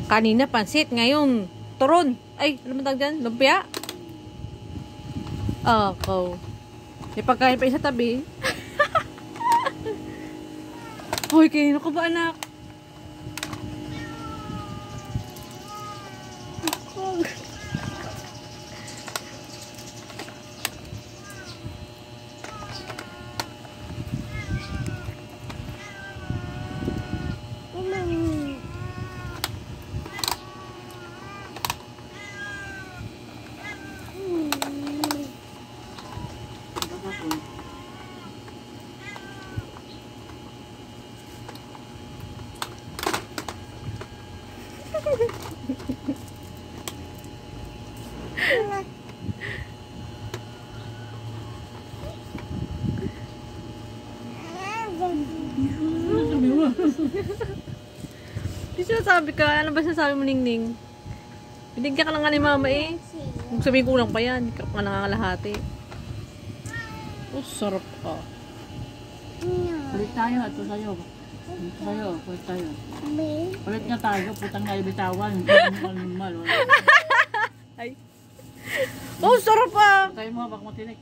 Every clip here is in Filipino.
Kanina pansit, ngayon turon. Ay, ano man tawag dyan? Lumpia? Oh. May pagkain pa isa tabi. Hoy, kanino ka ba, anak? Sabi ka, ano ba sasabi mo, Ningning? Binigyan ka lang nga ni mama eh. Kung sabihin ko lang pa yan, hindi ka pa nangangalahati. Oh, sarap ka. Ulit tayo, ito sa'yo. Ulit tayo. Ulit nga tayo, putang na ibitawan. Ay. Oh, sarap pa. Tayo mo, bak matinik.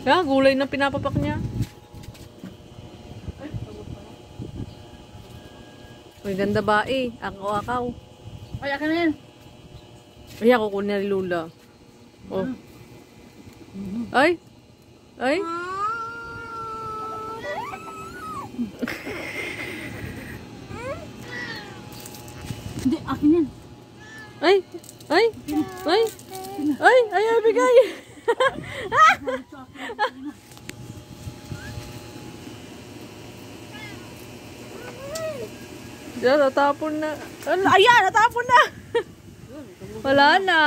Kaya, gulay na pinapapak niya. Uy, ganda ba eh. Akaw. Ay, akin na yan. Ay, ako kunin ni Lula. Oh. Ay. Hindi, akin yan. Ay, bigay. Yan, natapon na. Ayan, natapon na. Wala na.